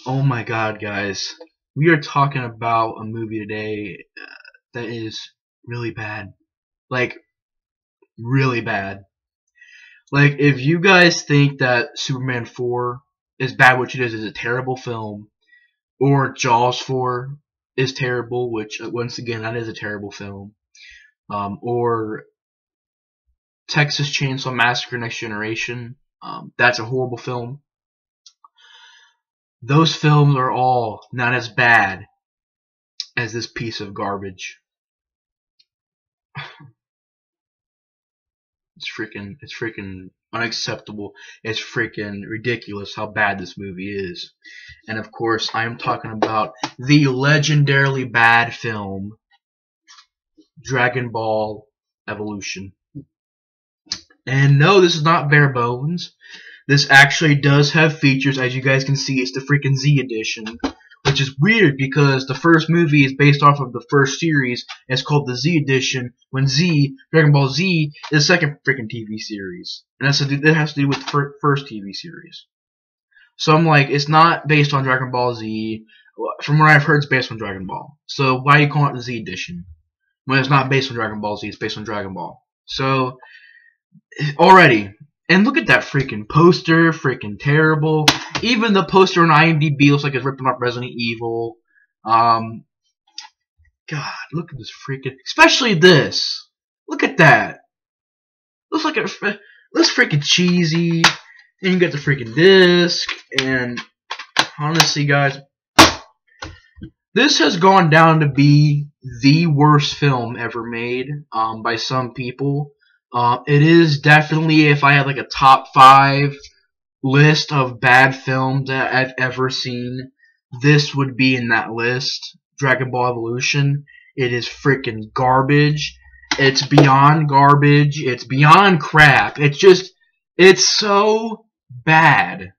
Oh my god, guys. We are talking about a movie today that is really bad. Like, really bad. Like, if you guys think that Superman 4 is bad, which it is a terrible film, or Jaws 4 is terrible, which, once again, that is a terrible film, or Texas Chainsaw Massacre Next Generation, that's a horrible film. Those films are all not as bad as this piece of garbage. It's freaking unacceptable. It's freaking ridiculous how bad this movie is. And of course, I am talking about the legendarily bad film, Dragon Ball Evolution. And no, this is not bare bones. This actually does have features. As you guys can see, it's the freaking Z edition, which is weird because the first movie is based off of the first series. And it's called the Z edition. When Dragon Ball Z, is the second freaking TV series, and that has to do with the first TV series. So I'm like, it's not based on Dragon Ball Z. From what I've heard, it's based on Dragon Ball. So why are you calling it the Z edition when it's not based on Dragon Ball Z? It's based on Dragon Ball. So already. And look at that freaking poster, freaking terrible. Even the poster on IMDb looks like it's ripping off Resident Evil. God, look at this freaking, especially this. Look at that. Looks freaking cheesy. And you get the freaking disc. And honestly, guys, this has gone down to be the worst film ever made by some people. It is definitely, if I had like a top 5 list of bad films that I've ever seen, this would be in that list. Dragon Ball Evolution. It is freaking garbage. It's beyond garbage. It's beyond crap. It's so bad.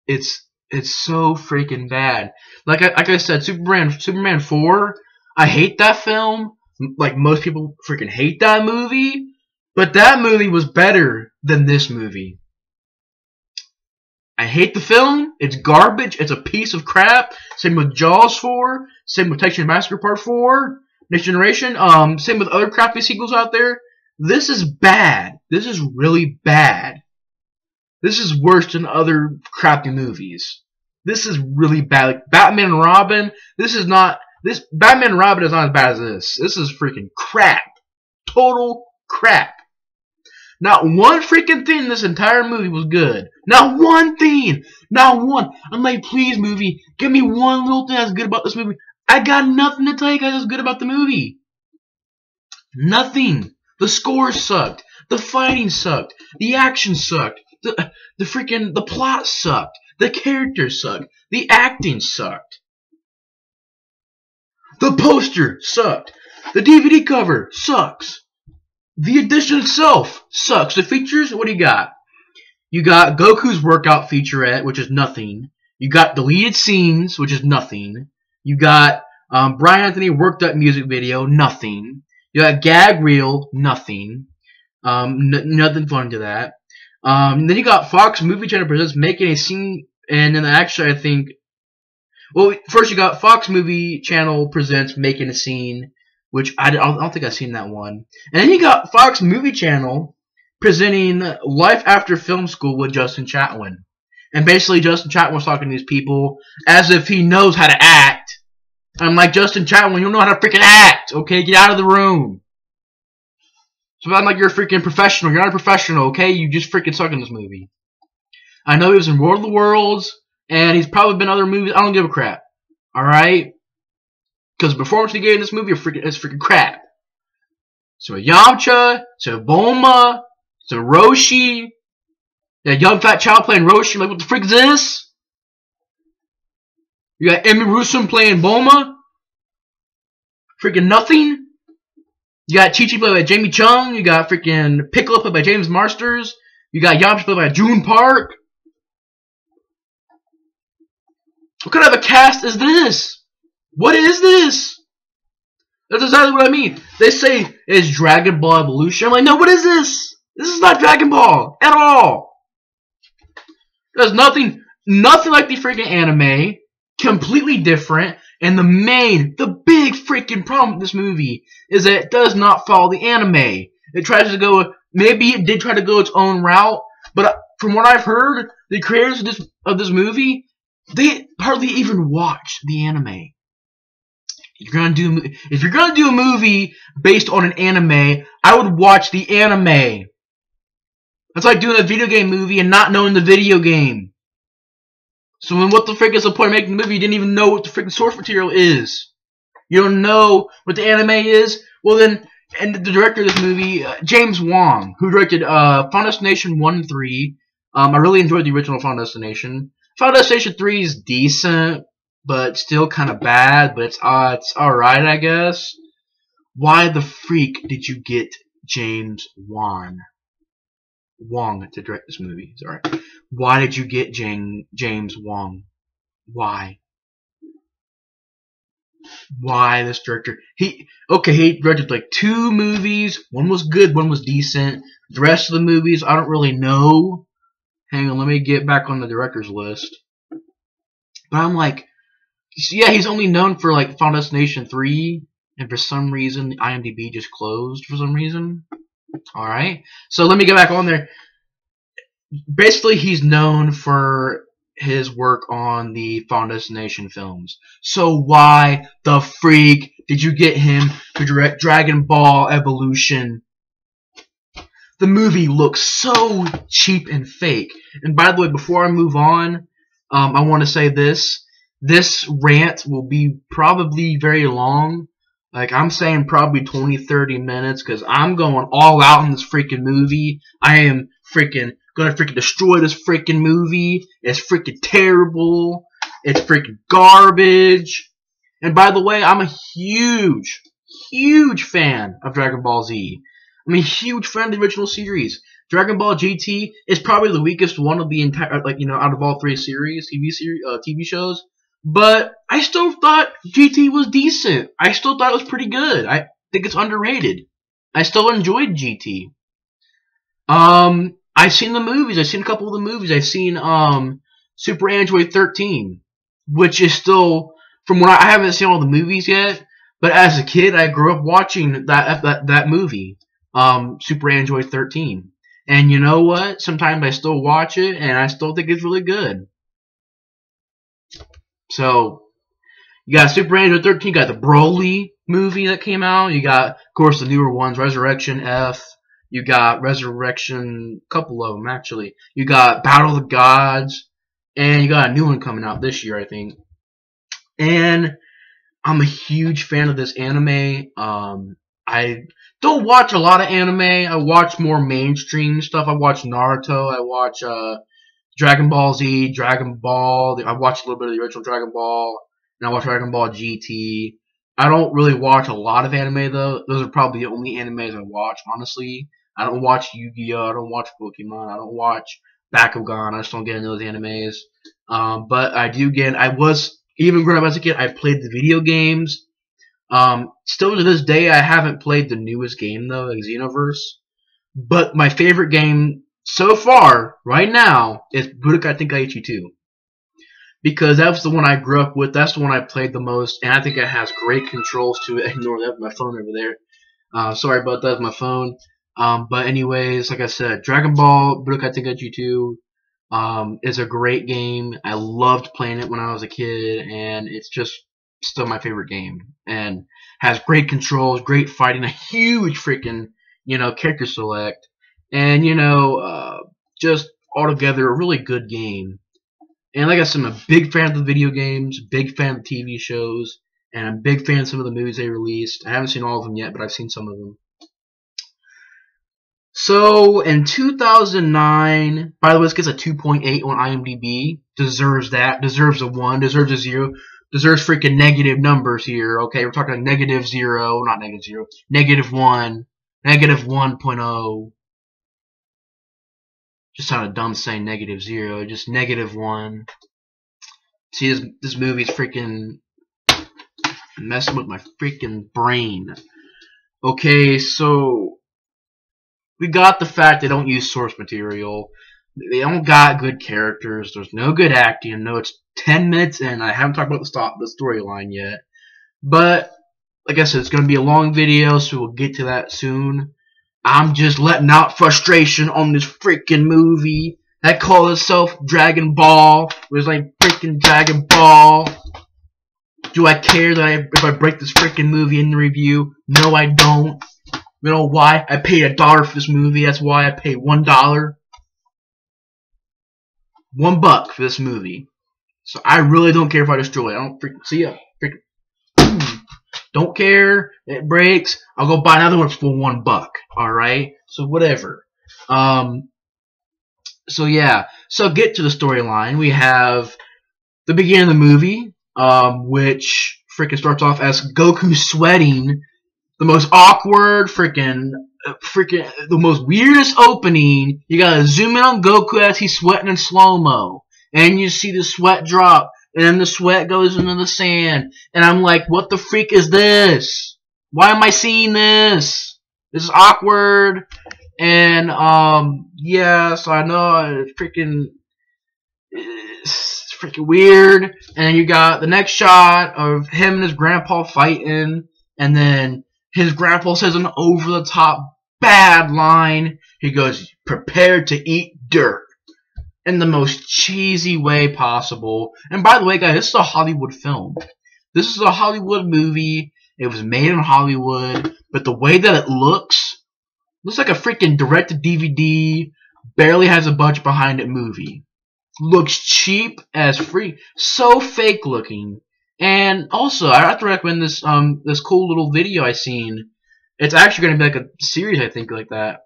It's so freaking bad. Like I said, Superman 4, I hate that film. Like most people freaking hate that movie. But that movie was better than this movie. I hate the film. It's garbage. It's a piece of crap. Same with Jaws 4. Same with Texas Chainsaw Massacre Part 4. Next Generation. Same with other crappy sequels out there. This is bad. This is really bad. This is worse than other crappy movies. This is really bad. Like Batman and Robin. Batman and Robin is not as bad as this. This is freaking crap. Total crap. Not one freaking thing in this entire movie was good. Not one thing. Not one. I'm like, please, movie, give me one little thing that's good about this movie. I got nothing to tell you guys that's good about the movie. Nothing. The score sucked. The fighting sucked. The action sucked. The plot sucked. The characters sucked. The acting sucked. The poster sucked. The DVD cover sucks. The edition itself sucks. The features, what do you got? You got Goku's workout featurette, which is nothing. You got deleted scenes, which is nothing. You got Brian Anthony worked up music video, nothing. You got gag reel, nothing. Nothing fun to that. Then you got Fox Movie Channel presents making a scene, and then actually I think, well, first you got Fox Movie Channel presents making a scene, which I don't think I've seen that one. And then you got Fox Movie Channel presenting Life After Film School with Justin Chatwin. And basically Justin Chatwin was talking to these people as if he knows how to act. I'm like, Justin Chatwin, you don't know how to freaking act, okay? Get out of the room. So I'm like, you're a freaking professional. You're not a professional, okay? You just freaking suck in this movie. I know he was in World of the Worlds, and he's probably been in other movies. I don't give a crap. Alright? Because the performance he gave in this movie is freaking crap. So Yamcha, so Bulma, so Roshi, that young fat child playing Roshi. I'm like, what the frick is this? You got Emmy Rossum playing Bulma. Freaking nothing. You got Chi-Chi played by Jamie Chung. You got freaking Piccolo played by James Marsters. You got Yamcha played by June Park. What kind of a cast is this? What is this? That's exactly what I mean. They say it's Dragon Ball Evolution. I'm like, no, what is this? This is not Dragon Ball at all. There's nothing. Nothing like the freaking anime. Completely different. And the big freaking problem with this movie is that it does not follow the anime. It tries to go, maybe it did try to go its own route, but from what I've heard, the creators of this movie, they hardly even watch the anime. If you're gonna do a movie based on an anime, I would watch the anime. That's like doing a video game movie and not knowing the video game. So then what the frick is the point of making the movie? You didn't even know what the freaking source material is. You don't know what the anime is? Well then, and the director of this movie, James Wong, who directed Final Destination 1 and 3. I really enjoyed the original Final Destination. Final Destination 3 is decent, but still kind of bad, but it's alright, I guess. Why the freak did you get James Wong to direct this movie? Sorry. Why did you get James Wong? Why? Why this director? He directed like 2 movies. One was good, one was decent. The rest of the movies, I don't really know. Hang on, let me get back on the director's list. But I'm like, yeah, he's only known for like Final Destination 3, and for some reason, IMDb just closed for some reason. Alright, so let me get back on there. Basically, he's known for his work on the Final Destination films. So why the freak did you get him to direct Dragon Ball Evolution? The movie looks so cheap and fake. And by the way, before I move on, I want to say this. This rant will be probably very long. Like, I'm saying probably 20-30 minutes, because I'm going all out in this freaking movie. I am gonna freaking destroy this freaking movie. It's freaking terrible. It's freaking garbage. And by the way, I'm a huge fan of Dragon Ball Z. I'm a huge fan of the original series. Dragon Ball GT is probably the weakest one of the entire, out of all 3 series, TV shows. But I still thought GT was decent. I still thought it was pretty good. I think it's underrated. I still enjoyed GT. I've seen the movies. I've seen a couple of the movies. I've seen Super Android 13, which is still, from what I haven't seen all the movies yet. But as a kid, I grew up watching that movie, Super Android 13. And you know what? Sometimes I still watch it, and I still think it's really good. So, you got Super Android 13, you got the Broly movie that came out, you got, of course, the newer ones, Resurrection F, you got Resurrection, a couple of them, actually. You got Battle of the Gods, and you got a new one coming out this year, I think. And I'm a huge fan of this anime. I don't watch a lot of anime. I watch more mainstream stuff. I watch Naruto, I watch Dragon Ball Z, Dragon Ball. I watched a little bit of the original Dragon Ball, and I watch Dragon Ball GT. I don't really watch a lot of anime, though. Those are probably the only animes I watch, honestly. I don't watch Yu-Gi-Oh! I don't watch Pokemon. I don't watch Bakugan. I just don't get into those animes. But I do get, even growing up as a kid, I played the video games. Still to this day, I haven't played the newest game, though, like Xenoverse. But my favorite game so far, right now, is Budokai Tenkaichi 2. Because that was the one I grew up with, that's the one I played the most, and I think it has great controls to it. Ignore that, my phone over there. Sorry about that, my phone. But anyways, like I said, Dragon Ball Budokai Tenkaichi 2 is a great game. I loved playing it when I was a kid, and it's just still my favorite game. And has great controls, great fighting, a huge freaking, character select. And, just altogether a really good game. And like I said, I'm a big fan of the video games, big fan of the TV shows, and I'm a big fan of some of the movies they released. I haven't seen all of them yet, but I've seen some of them. So, in 2009, by the way, this gets a 2.8 on IMDb. Deserves that. Deserves a 1. Deserves a 0. Deserves freaking negative numbers here. Okay, we're talking like -0, not -0. -1. -1.0. Just sounded dumb saying -0. Just -1. See, this movie's freaking messing with my freaking brain. Okay, so we got the fact they don't use source material. They don't got good characters. There's no good acting. I know it's 10 minutes in. I haven't talked about the storyline yet. But, like I said, it's going to be a long video, so we'll get to that soon. I'm just letting out frustration on this freaking movie that calls itself Dragon Ball. It was like freaking Dragon Ball. Do I care that if I break this freaking movie in the review? No, I don't. You know why? I paid $1 for this movie. That's why I paid $1. $1 for this movie. So I really don't care if I destroy it. I don't freaking see ya. Freaking don't care. It breaks. I'll go buy another one for $1. Alright? So whatever. So yeah. So get to the storyline. We have the beginning of the movie, which freaking starts off as Goku sweating. The most awkward freaking the most weirdest opening. You gotta zoom in on Goku as he's sweating in slow-mo. And you see the sweat drop. And then the sweat goes into the sand. And I'm like, what the freak is this? Why am I seeing this? This is awkward. And, yeah, so I know it's freaking weird. And then you got the next shot of him and his grandpa fighting. And then his grandpa says an over-the-top bad line. He goes, "Prepare to eat dirt," in the most cheesy way possible. And by the way, guys, this is a Hollywood film. This is a Hollywood movie. It was made in Hollywood, but the way that it looks like a freaking direct-to-DVD, barely has a budget behind it movie. Looks cheap as free, so fake looking. And also, I have to recommend this this cool little video I seen. It's actually going to be like a series, I think, like that.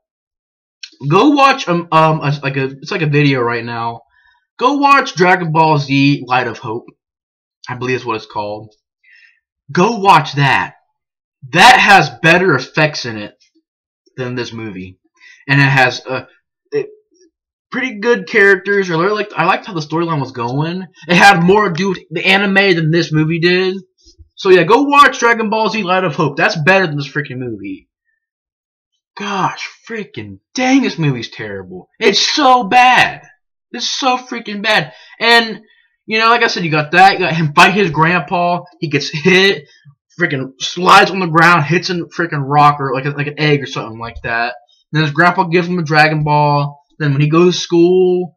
Go watch it's like a video right now. Go watch Dragon Ball Z Light of Hope. I believe is what it's called. Go watch that. That has better effects in it than this movie, and it has pretty good characters. I liked how the storyline was going. It had more to do with the anime than this movie did. So yeah, go watch Dragon Ball Z Light of Hope. That's better than this freaking movie. Gosh, freaking dang, this movie's terrible. It's so bad. It's so freaking bad. And, you know, like I said, you got that. You got him fight his grandpa. He gets hit. Freaking slides on the ground. Hits a freaking rock or like an egg or something like that. Then his grandpa gives him a Dragon Ball. Then when he goes to school,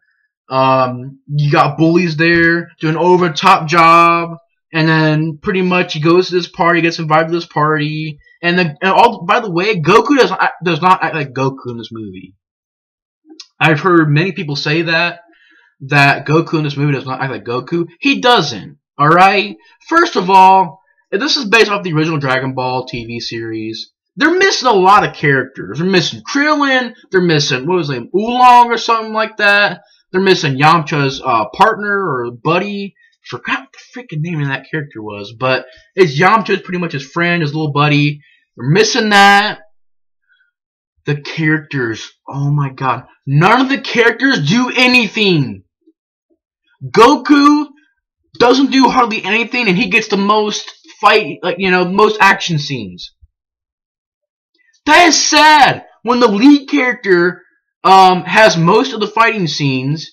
you got bullies there doing an over-the-top job. And then pretty much he goes to this party, gets invited to this party. And by the way, Goku does not act like Goku in this movie. I've heard many people say that Goku in this movie does not act like Goku. He doesn't. Alright? First of all, this is based off the original Dragon Ball TV series. They're missing a lot of characters. They're missing Krillin. They're missing, what was his name, Oolong or something like that. They're missing Yamcha's partner or buddy. Forgot what the freaking name of that character was, but it's Yamcha's pretty much his friend, his little buddy. We're missing that. The characters, oh my god, none of the characters do anything. Goku doesn't do hardly anything, and he gets the most most action scenes. That is sad. When the lead character has most of the fighting scenes,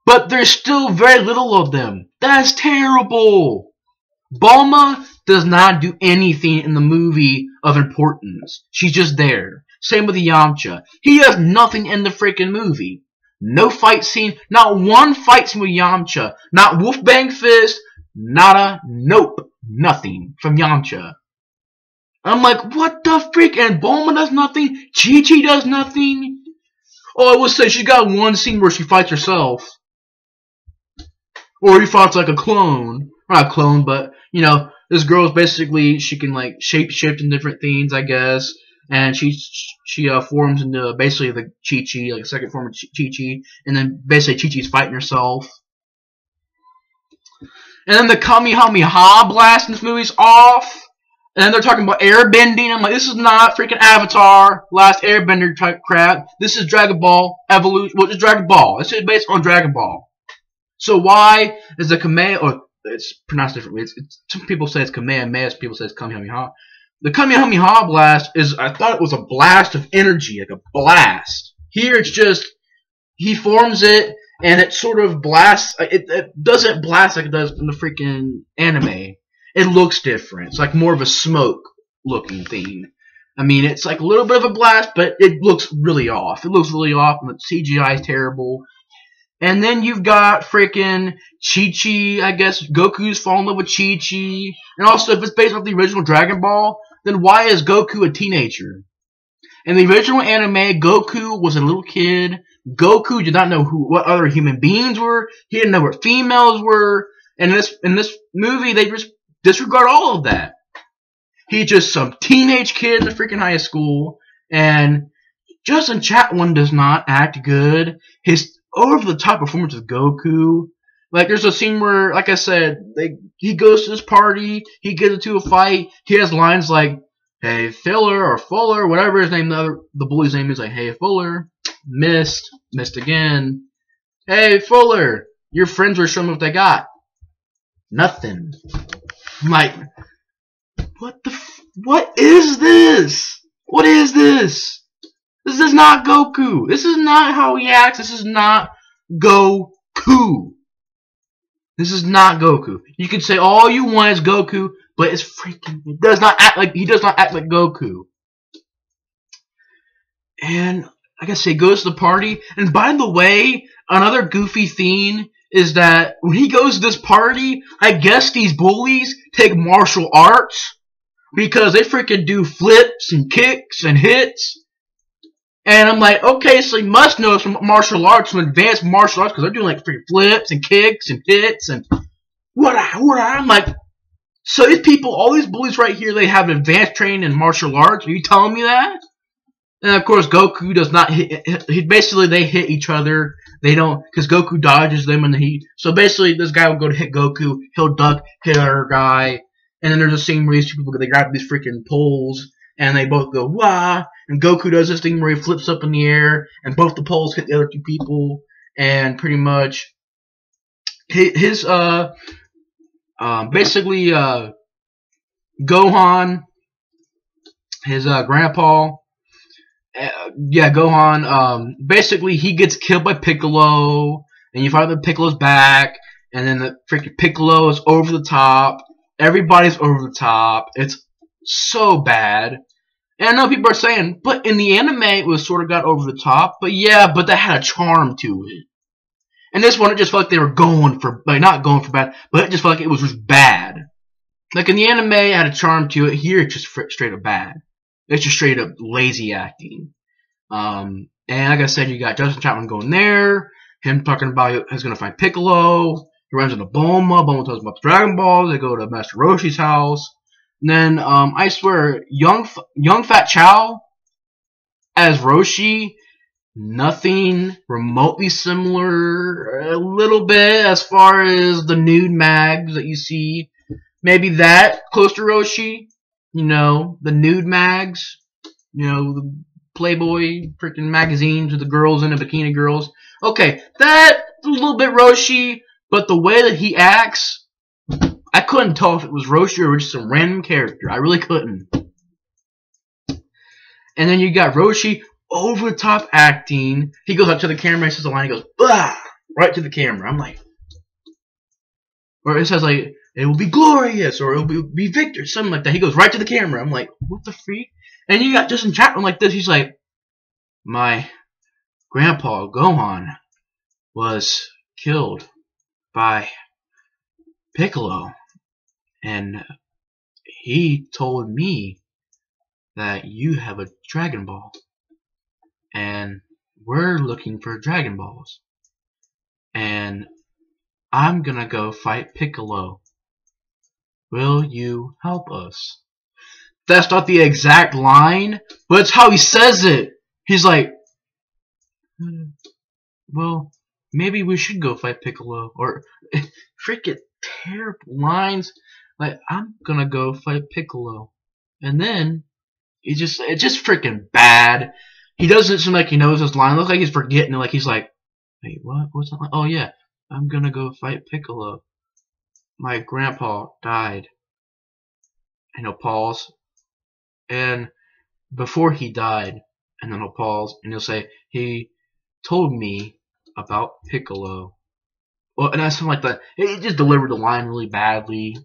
but there's still very little of them. That's terrible. Bulma does not do anything in the movie of importance. She's just there. Same with Yamcha. He does nothing in the freaking movie. No fight scene. Not one fight scene with Yamcha. Not Wolf Bang Fist. Nada. Nope. Nothing from Yamcha. I'm like, what the freak? And Bulma does nothing. Chi-Chi does nothing. Oh, I will say she got one scene where she fights herself. Or he fights like a clone. Not a clone, but, you know, this girl's basically, she can, like, shape-shift in different things, I guess. And she forms into basically the Chi-Chi, like a second form of Chi-Chi. And then basically Chi-Chi's fighting herself. And then the Kamehameha blast in this movie's off. And then they're talking about airbending. I'm like, this is not freaking Avatar, Last Airbender type crap. This is Dragon Ball Evolution. Well, it's Dragon Ball. This is based on Dragon Ball. So why is the Kamehameha, or it's pronounced differently. Some people say it's Kamehameha, some people say it's Kamehameha. The Kamehameha blast is, I thought it was a blast of energy, like a blast. Here it's just he forms it, and it sort of blasts. It doesn't blast like it does in the freaking anime. It looks different. It's like more of a smoke looking thing. I mean, it's like a little bit of a blast, but it looks really off. It looks really off, and the CGI is terrible. And then you've got freaking Chi-Chi. I guess Goku's falling in love with Chi-Chi. And also, if it's based off the original Dragon Ball, then why is Goku a teenager? In the original anime, Goku was a little kid. Goku did not know what other human beings were. He didn't know what females were. And in this movie, they just disregard all of that. He's just some teenage kid in the freaking high school. And Justin Chatwin does not act good. His over-the-top performance of Goku. Like, there's a scene where, like I said, he goes to this party. He gets into a fight. He has lines like, "Hey, Filler," or Fuller, whatever his name, the bully's name is, like, "Hey, Fuller. Missed again. Hey, Fuller, your friends were showing me what they got. Nothing." I'm like, what is this? What is this? This is not Goku. This is not how he acts. This is not Goku. This is not Goku. You can say all you want is Goku, but it's freaking, he does not act like Goku. And like I say, goes to the party. And by the way, another goofy thing is that when he goes to this party, I guess these bullies take martial arts because they freaking do flips and kicks and hits. And I'm like, okay, so you must know some martial arts, some advanced martial arts, because they're doing like freaking flips and kicks and hits and I'm like, so these people, all these bullies right here, they have advanced training in martial arts. Are you telling me that? And of course, Goku does not hit. Basically, they hit each other. They don't, because Goku dodges them in the heat. So basically, this guy will go to hit Goku. He'll duck, hit our guy, and then there's a scene where these two people, they grab these freaking poles, and they both go wah. And Goku does this thing where he flips up in the air, and both the poles hit the other two people, and pretty much his basically Gohan, his grandpa. Gohan, basically he gets killed by Piccolo, and you find that Piccolo's back, and then the freaking Piccolo is over the top. Everybody's over the top. It's so bad. And I know people are saying, but in the anime it was sort of got over the top, but yeah, but that had a charm to it. And this one, it just felt like they were going for, like, not going for bad, but it just felt like it was just bad. Like in the anime, it had a charm to it. Here, it's just straight up bad. It's just straight up lazy acting. And like I said, you got Justin Chapman going there. Him talking about he's going to find Piccolo. He runs into Bulma. Bulma tells him about the Dragon Balls. They go to Master Roshi's house. And then, I swear, young Fat Chow as Roshi, nothing remotely similar. A little bit as far as the nude mags that you see. Maybe that close to Roshi. You know, the nude mags, you know, the Playboy freaking magazines with the girls in the bikini girls. Okay, that's a little bit Roshi, but the way that he acts, I couldn't tell if it was Roshi or just some random character. I really couldn't. And then you got Roshi, over the top acting. He goes up to the camera, he says a line, he goes, "Bah!" Right to the camera. I'm like, or it says like, "It will be glorious," or "It will be victor," something like that. He goes right to the camera. I'm like, what the freak? And you got Justin Chapman like this. He's like, "My grandpa, Gohan, was killed by Piccolo. And he told me that you have a Dragon Ball. And we're looking for Dragon Balls. And I'm gonna go fight Piccolo. Will you help us?" That's not the exact line, but it's how he says it. He's like, "Well, maybe we should go fight Piccolo." Or freaking terrible lines. Like, "I'm gonna go fight Piccolo." And then it's just freaking bad. He doesn't seem like he knows his line. It looks like he's forgetting it. Like he's like, "Wait, what? What's that line? Oh yeah, I'm gonna go fight Piccolo. My grandpa died." And he'll pause. And before he died, and then he'll pause, and he'll say, "He told me about Piccolo. Well, and that's something like that. It just delivered the line really badly.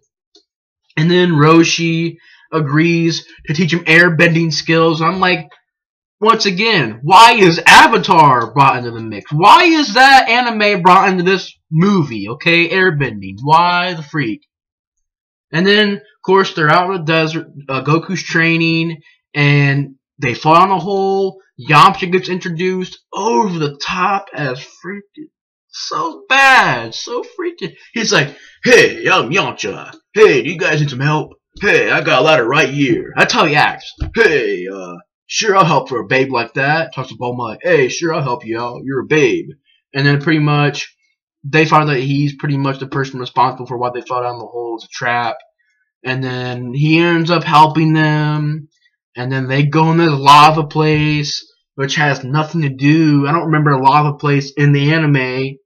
And then Roshi agrees to teach him airbending skills. I'm like, once again, why is Avatar brought into the mix? Why is that anime brought into this movie? Okay, airbending. Why the freak? And then, of course, they're out in the desert. Goku's training, and they fall in a hole. Yamcha gets introduced over the top as freaking so bad, so freaking. He's like, "Hey, I'm Yamcha. Hey, do you guys need some help? Hey, I got a ladder right here." That's how he acts. Hey, sure, I'll help for a babe like that. Talks to Bulma like, "Hey, sure, I'll help you out. You're a babe." And then pretty much, they find that he's pretty much the person responsible for why they fell down the hole. It's a trap. And then he ends up helping them. And then they go in this lava place, which has nothing to do. I don't remember a lava place in the anime.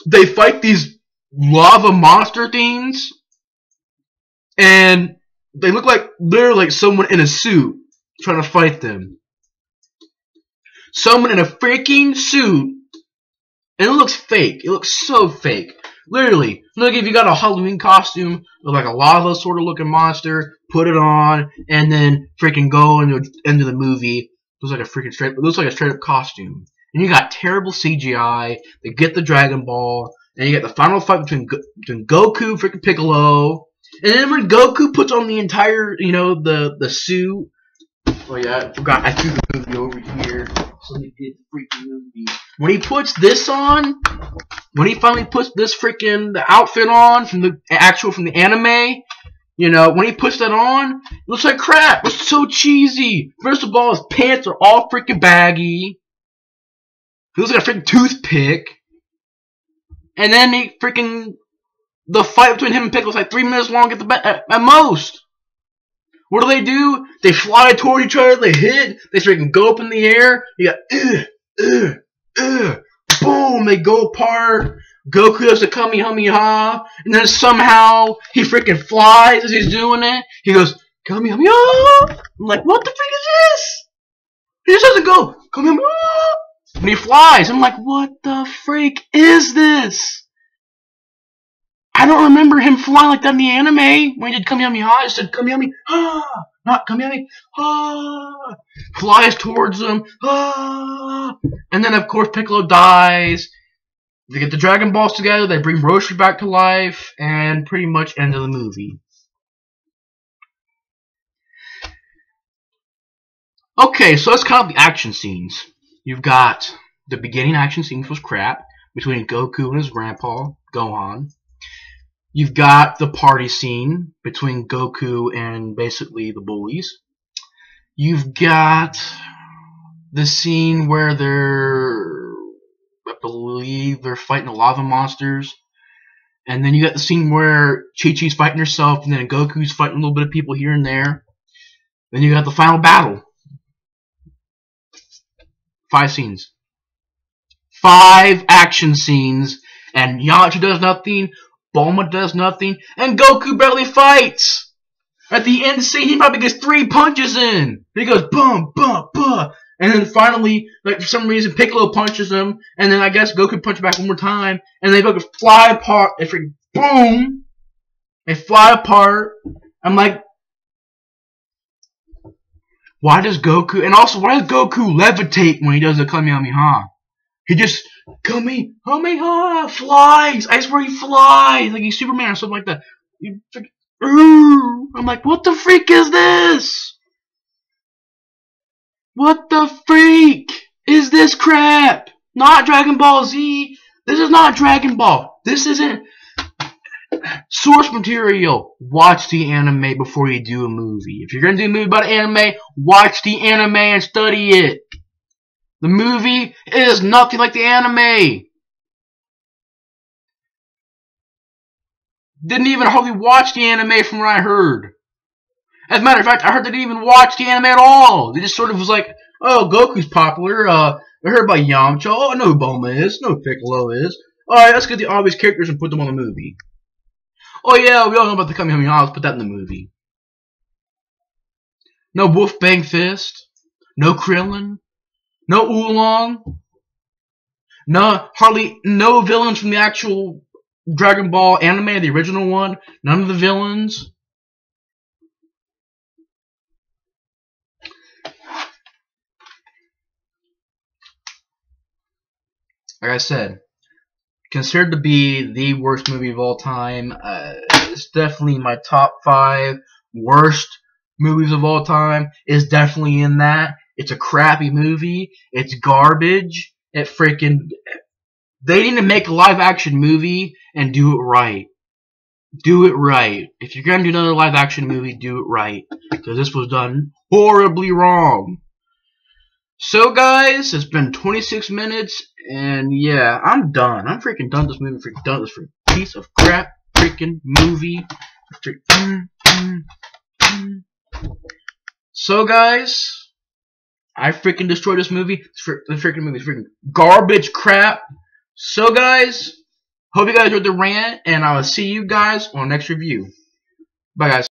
They fight these lava monster things, and they look like they're like someone in a suit trying to fight them. Someone in a freaking suit, and it looks fake. It looks so fake. Literally, look, if you got a Halloween costume with like a lava sort of looking monster, put it on, and then freaking go into the movie. It looks like a straight up costume. And you got terrible CGI. They get the Dragon Ball, and you get the final fight between Goku, freaking Piccolo, and then when Goku puts on the entire, the suit. Oh yeah, I forgot. I threw the movie over here. So let me get the freaking movie. When he puts this on, when he finally puts this the outfit on from the anime, when he puts that on, it looks like crap. It's so cheesy. First of all, his pants are all freaking baggy. He looks like a freaking toothpick. And then the fight between him and Piccolo is like 3 minutes long at most. What do? They fly toward each other, they hit, they freaking go up in the air, you got, boom, they go apart, Goku does a Kamehameha, and then somehow he freaking flies as he's doing it, he goes, Kamehameha, I'm like, what the freak is this? He just doesn't go, Kamehameha, and he flies, I'm like, what the freak is this? I don't remember him flying like that in the anime. When he did Kamehameha, he said Kamehameha, not Kamehameha, flies towards him, and then of course Piccolo dies. They get the Dragon Balls together, they bring Roshi back to life, and pretty much end of the movie. Okay, so that's kind of the action scenes. You've got the beginning action scenes was crap between Goku and his grandpa, Gohan. You've got the party scene between Goku and basically the bullies. You've got the scene where I believe they're fighting the lava monsters. And then you got the scene where Chi-Chi's fighting herself, and then Goku's fighting a little bit of people here and there. Then you got the final battle. 5 scenes. 5 action scenes, and Yamcha does nothing. Bulma does nothing, and Goku barely fights. At the end scene, he probably gets 3 punches in. He goes boom, boom, boom, and then finally, like for some reason, Piccolo punches him, and then I guess Goku punches back one more time, and they both fly apart. They freaking boom. They fly apart. I'm like, why does Goku? And also, why does Goku levitate when he does the Kamehameha? He just Kamehameha flies. I swear he flies like he's Superman or something like that. I'm like, what the freak is this? What the freak is this crap? Not Dragon Ball Z. This is not Dragon Ball. This isn't source material. Watch the anime before you do a movie. If you're gonna do a movie about anime, watch the anime and study it. The movie is nothing like the anime. Didn't even hardly watch the anime from what I heard. As a matter of fact, I heard they didn't even watch the anime at all. They just sort of was like, oh, Goku's popular. I heard about Yamcha. Oh, I know who Bulma is. I know who Piccolo is. Alright, let's get the obvious characters and put them on the movie. Oh yeah, we all know about the Kamehameha. Let's put that in the movie. No Wolf Bang Fist. No Krillin. No Oolong. No, hardly no villains from the actual Dragon Ball anime, the original one. None of the villains. Like I said, considered to be the worst movie of all time. It's definitely my top 5 worst movies of all time. It's definitely in that. It's a crappy movie. It's garbage. It freaking. They need to make a live action movie and do it right. Do it right. If you're gonna do another live action movie, do it right. Because this was done horribly wrong. So guys, it's been 26 minutes, and yeah, I'm done. I'm freaking done with this movie. Freaking done with this freaking piece of crap freaking movie. So guys, I freaking destroyed this movie. The freaking movie is freaking garbage crap. So guys, hope you guys enjoyed the rant, and I will see you guys on the next review. Bye guys.